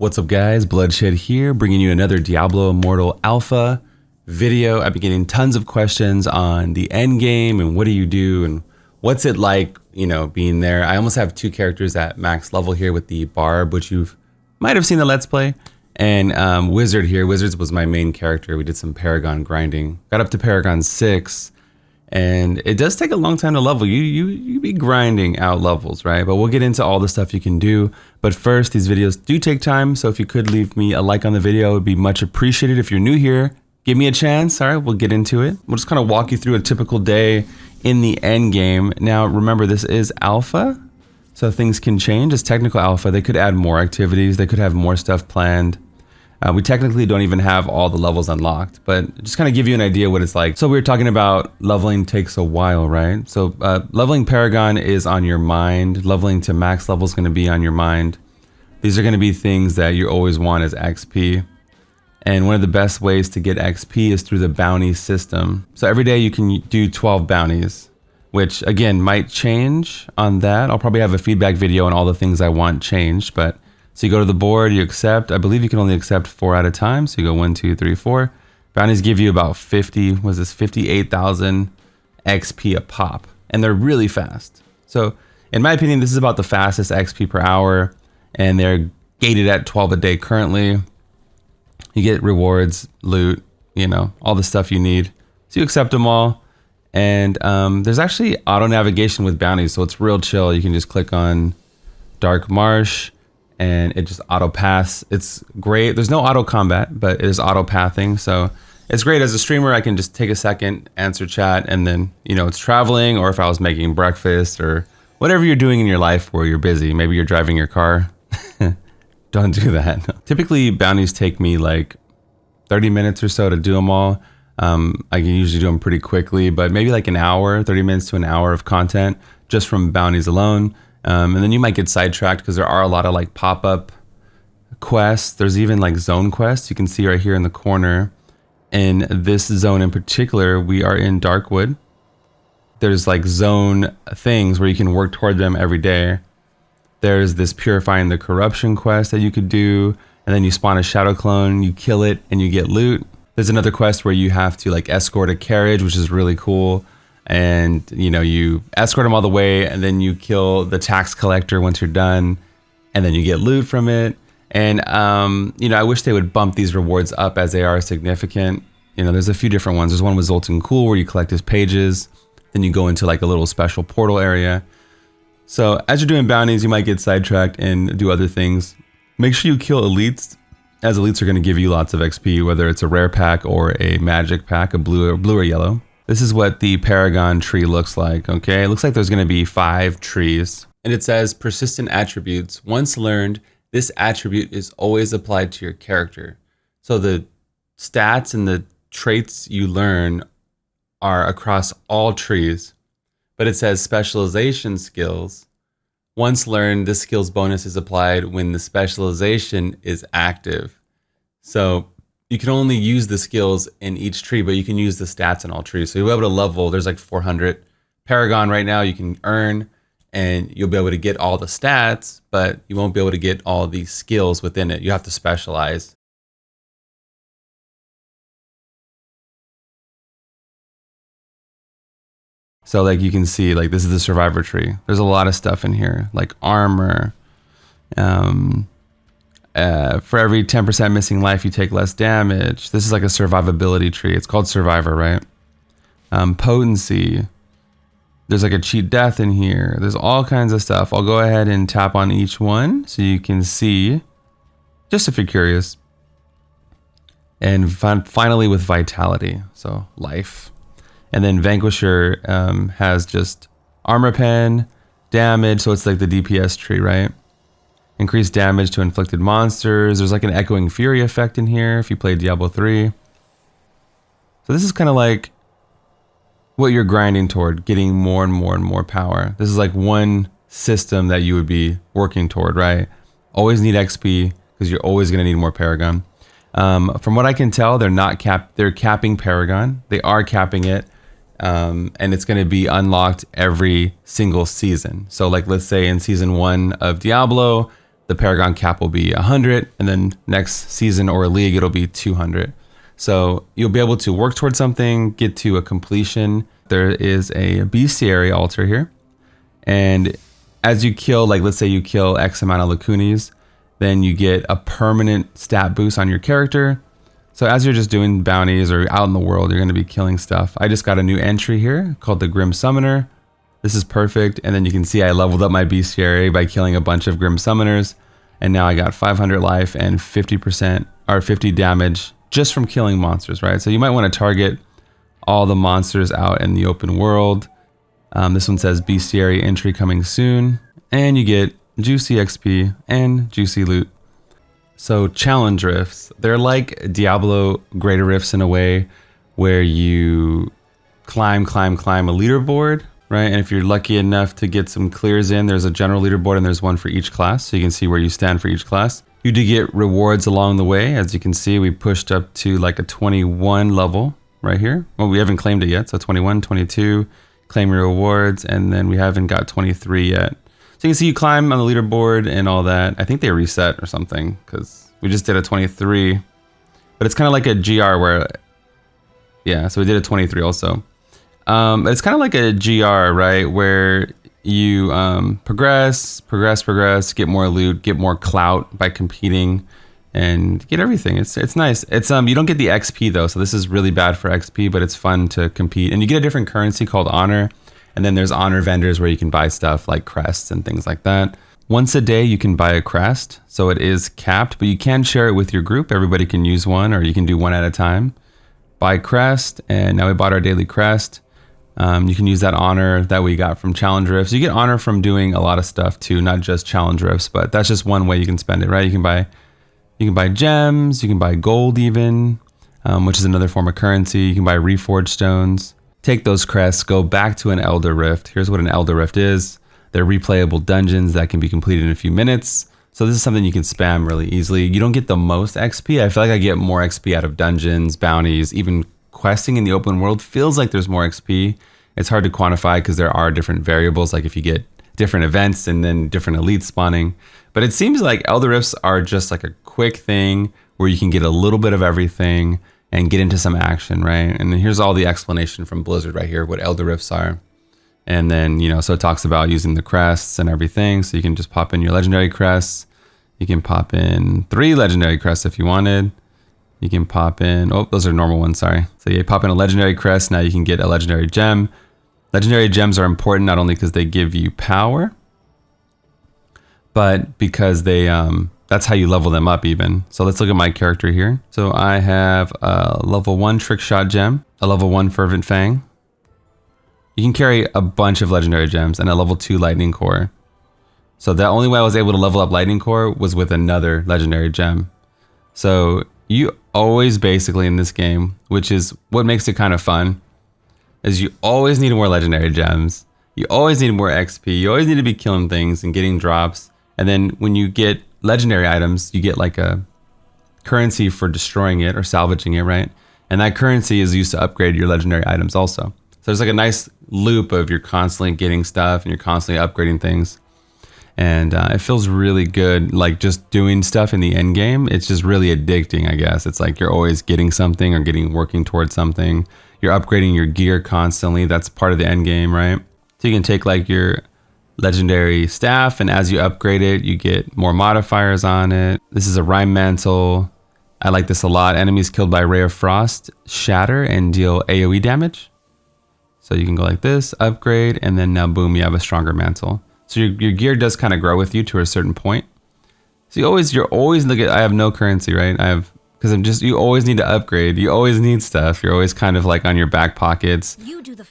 What's up guys, Bloodshed here, bringing you another Diablo Immortal Alpha video. I've been getting tons of questions on the end game and what do you do and what's it like, you know, being there. I almost have two characters at max level here with the Barb, which you might have seen the Let's Play, and Wizard here. Wizards was my main character. We did some Paragon grinding. Got up to Paragon 6, and it does take a long time to level. You be grinding out levels, right? But we'll get into all the stuff you can do. But first, these videos do take time, so if you could leave me a like on the video, it would be much appreciated. If you're new here, give me a chance. All right, we'll get into it. We'll just kind of walk you through a typical day in the end game. Now, remember, this is alpha, so things can change. It's technical alpha. They could add more activities. They could have more stuff planned. We technically don't even have all the levels unlocked, but just kind of give you an idea what it's like. So we were talking about leveling takes a while, right? So leveling Paragon is on your mind. Leveling to max level is going to be on your mind. These are going to be things that you always want as XP. And one of the best ways to get XP is through the bounty system. So every day you can do 12 bounties, which again might change on that. I'll probably have a feedback video on all the things I want changed, but so you go to the board, you accept. I believe you can only accept 4 at a time. So you go 1, 2, 3, 4. Bounties give you about 58,000 XP a pop, and they're really fast. So in my opinion, this is about the fastest XP per hour, and they're gated at 12 a day currently. You get rewards, loot, you know, all the stuff you need. So you accept them all, and there's actually auto navigation with bounties, so it's real chill. You can just click on Dark Marsh, and it just auto paths. It's great. There's no auto combat, but it is auto pathing. So it's great as a streamer. I can just take a second, answer chat, and then, you know, it's traveling, or if I was making breakfast or whatever you're doing in your life where you're busy, maybe you're driving your car. Don't do that. Typically bounties take me like 30 minutes or so to do them all. I can usually do them pretty quickly, but maybe like an hour, 30 minutes to an hour of content just from bounties alone. And then you might get sidetracked because there are a lot of like pop-up quests. There's even like zone quests. You can see right here in the corner. In this zone in particular, we are in Darkwood. There's like zone things where you can work toward them every day. There's this Purifying the Corruption quest that you could do. And then you spawn a shadow clone, you kill it, and you get loot. There's another quest where you have to like escort a carriage, which is really cool. And you know, you escort them all the way, and then you kill the tax collector once you're done, and then you get loot from it. And you know, I wish they would bump these rewards up as they are significant. You know, there's a few different ones. There's one with Zoltan Cool where you collect his pages, then you go into like a little special portal area. So as you're doing bounties, you might get sidetracked and do other things. Make sure you kill elites, as elites are going to give you lots of XP, whether it's a rare pack or a magic pack, a blue or yellow. This is what the Paragon tree looks like, okay? It looks like there's gonna be 5 trees. And it says persistent attributes. Once learned, this attribute is always applied to your character. So the stats and the traits you learn are across all trees. But it says specialization skills. Once learned, this skill's bonus is applied when the specialization is active. So you can only use the skills in each tree, but you can use the stats in all trees. So you'll be able to level, there's like 400 Paragon right now you can earn, and you'll be able to get all the stats, but you won't be able to get all the skills within it. You have to specialize. So like you can see, like this is the survivor tree. There's a lot of stuff in here, like armor. For every 10% missing life, you take less damage. This is like a survivability tree. It's called Survivor, right? Potency. There's like a cheat death in here. There's all kinds of stuff. I'll go ahead and tap on each one so you can see, just if you're curious. And finally with Vitality, so life. And then Vanquisher has just armor pen, damage, so it's like the DPS tree, right? Increased damage to inflicted monsters. There's like an Echoing Fury effect in here if you play Diablo 3. So this is kind of like what you're grinding toward, getting more and more and more power. This is like one system that you would be working toward, right? Always need XP because you're always going to need more Paragon. From what I can tell, they're capping Paragon. They are capping it. And it's going to be unlocked every single season. So like, let's say in season 1 of Diablo, the Paragon cap will be 100, and then next season or league it'll be 200. So you'll be able to work towards something, get to a completion. There is a Bestiary altar here, and as you kill, like let's say you kill X amount of Lacunis, then you get a permanent stat boost on your character. So as you're just doing bounties or out in the world, you're going to be killing stuff. I just got a new entry here called the Grim Summoner. This is perfect. And then you can see I leveled up my Bestiary by killing a bunch of Grim Summoners. And now I got 500 life and 50% or 50 damage just from killing monsters, right? So you might want to target all the monsters out in the open world. This one says Bestiary entry coming soon. And you get juicy XP and juicy loot. So challenge rifts, they're like Diablo greater rifts in a way where you climb a leaderboard, right? And if you're lucky enough to get some clears in, there's a general leaderboard and there's one for each class. So you can see where you stand for each class. You do get rewards along the way. As you can see, we pushed up to like a 21 level right here. Well, we haven't claimed it yet. So 21, 22, claim your rewards. And then we haven't got 23 yet. So you can see you climb on the leaderboard and all that. I think they reset or something because we just did a 23. But it's kind of like a GR where, yeah, so we did a 23 also. It's kind of like a GR, right? Where you progress, get more loot, get more clout by competing and get everything. It's nice. It's you don't get the XP though. So this is really bad for XP, but it's fun to compete. And you get a different currency called honor. And then there's honor vendors where you can buy stuff like crests and things like that. Once a day, you can buy a crest. So it is capped, but you can share it with your group. Everybody can use one, or you can do one at a time. Buy crest, and now we bought our daily crest. You can use that honor that we got from challenge rifts. You get honor from doing a lot of stuff too, not just challenge rifts, but that's just one way you can spend it, right? You can buy gems, you can buy gold even, which is another form of currency. You can buy reforged stones. Take those crests, go back to an Elder Rift. Here's what an Elder Rift is. They're replayable dungeons that can be completed in a few minutes. So this is something you can spam really easily. You don't get the most XP. I feel like I get more XP out of dungeons, bounties, even questing in the open world feels like there's more XP. It's hard to quantify because there are different variables, like if you get different events and then different elites spawning. But it seems like Elder Rifts are just like a quick thing where you can get a little bit of everything and get into some action, right? And then here's all the explanation from Blizzard right here, what Elder Rifts are. And then, you know, so it talks about using the crests and everything. So you can just pop in your legendary crests. You can pop in 3 legendary crests if you wanted. You can pop in, oh, those are normal ones, sorry. So you pop in a legendary crest, now you can get a legendary gem. Legendary gems are important not only because they give you power, but because they, that's how you level them up even. So let's look at my character here. So I have a level 1 trick shot gem, a level 1 fervent fang. You can carry a bunch of legendary gems and a level 2 lightning core. So the only way I was able to level up lightning core was with another legendary gem. So you always basically in this game, which is what makes it kind of fun, is you always need more legendary gems. You always need more XP. You always need to be killing things and getting drops. And then when you get legendary items, you get like a currency for destroying it or salvaging it, right? And that currency is used to upgrade your legendary items also. So there's like a nice loop of you're constantly getting stuff and you're constantly upgrading things. And it feels really good, like just doing stuff in the end game. It's just really addicting, I guess. It's like you're always getting something or working towards something. You're upgrading your gear constantly. That's part of the end game, right? So you can take like your legendary staff, and as you upgrade it, you get more modifiers on it. This is a Rime Mantle. I like this a lot. Enemies killed by Ray of Frost shatter and deal AoE damage. So you can go like this, upgrade, and then now boom, you have a stronger mantle. So your gear does kind of grow with you to a certain point. So you're always looking. I have no currency, right? You always need to upgrade. You always need stuff. You're always kind of like on your back pockets,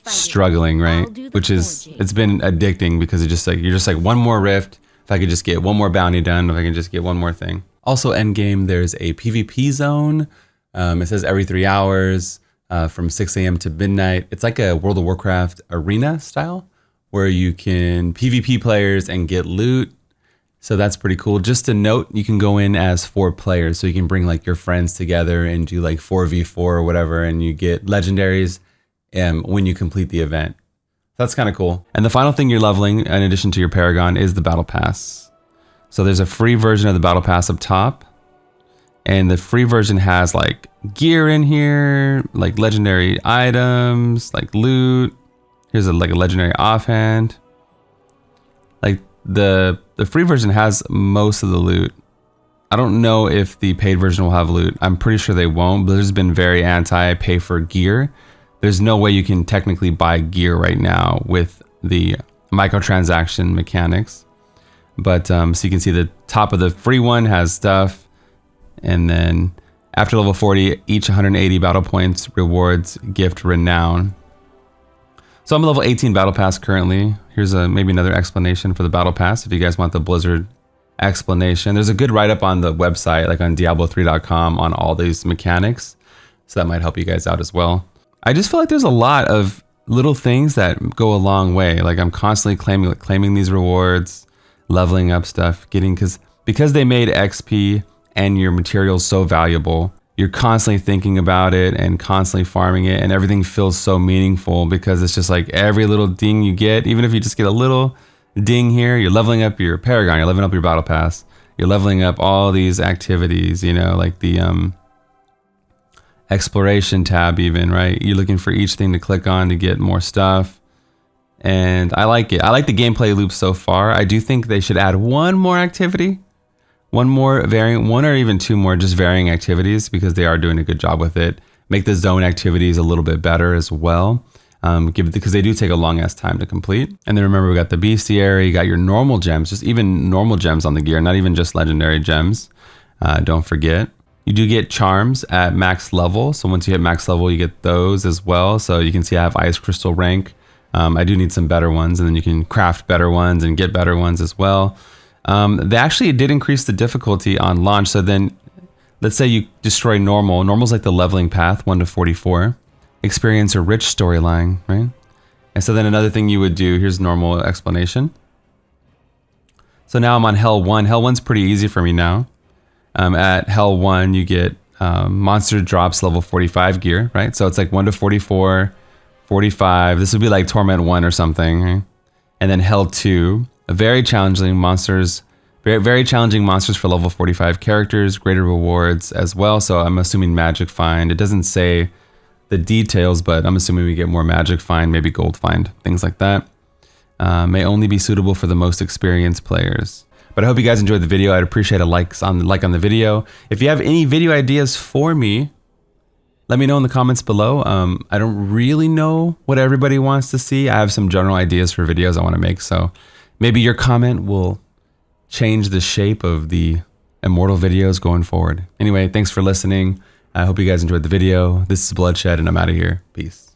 struggling, right? It's been addicting because you're just like one more rift. If I could just get one more bounty done, if I can just get one more thing. Also, end game, there's a PvP zone. It says every 3 hours from 6 a.m. to midnight. It's like a World of Warcraft arena style, where you can PvP players and get loot. So that's pretty cool. Just a note, you can go in as 4 players. So you can bring like your friends together and do like 4v4 or whatever. And you get legendaries when you complete the event. That's kind of cool. And the final thing you're leveling in addition to your Paragon is the Battle Pass. So there's a free version of the battle pass up top, and the free version has like gear in here, like legendary items, like loot. Here's like a legendary offhand. Like the free version has most of the loot. I don't know if the paid version will have loot. I'm pretty sure they won't, but there's been very anti-pay for gear. There's no way you can technically buy gear right now with the microtransaction mechanics. But so you can see the top of the free one has stuff. And then after level 40, each 180 battle points rewards gift renown. So I'm a level 18 battle pass currently. Here's maybe another explanation for the battle pass if you guys want the Blizzard explanation. There's a good write-up on the website, like on Diablo3.com, on all these mechanics. So that might help you guys out as well. I just feel like there's a lot of little things that go a long way. Like I'm constantly claiming these rewards, leveling up stuff, because they made XP and your materials so valuable. You're constantly thinking about it and constantly farming it, and everything feels so meaningful because it's just like every little ding you get, even if you just get a little ding here, you're leveling up your Paragon, you're leveling up your battle pass, you're leveling up all these activities, you know, like the exploration tab even, right? You're looking for each thing to click on to get more stuff. And I like it. I like the gameplay loop so far. I do think they should add one more activity, one more variant, one or even two more just varying activities, because they are doing a good job with it. Make the zone activities a little bit better as well. Because they do take a long ass time to complete. And then remember, we got the Bestiary, you got your normal gems, just even normal gems on the gear, not even just legendary gems. Don't forget. You do get charms at max level. So once you hit max level, you get those as well. So you can see I have Ice Crystal rank. I do need some better ones, and then you can craft better ones and get better ones as well. They actually did increase the difficulty on launch. So then let's say you destroy normal. Normal's like the leveling path, 1 to 44. Experience a rich storyline, right? And so then another thing you would do, here's normal explanation. So now I'm on Hell 1. Hell 1's pretty easy for me now. At Hell 1, you get monster drops level 45 gear, right? So it's like 1 to 44, 45. This would be like Torment 1 or something, right? And then Hell 2, very challenging monsters, very challenging monsters for level 45 characters, greater rewards as well. So I'm assuming Magic Find. It doesn't say the details, but I'm assuming we get more Magic Find, maybe Gold Find, things like that. May only be suitable for the most experienced players. But I hope you guys enjoyed the video. I'd appreciate a like on the video. If you have any video ideas for me, let me know in the comments below. I don't really know what everybody wants to see. I have some general ideas for videos I want to make, so maybe your comment will change the shape of the Immortal videos going forward. Anyway, thanks for listening. I hope you guys enjoyed the video. This is Bloodshed, and I'm out of here. Peace.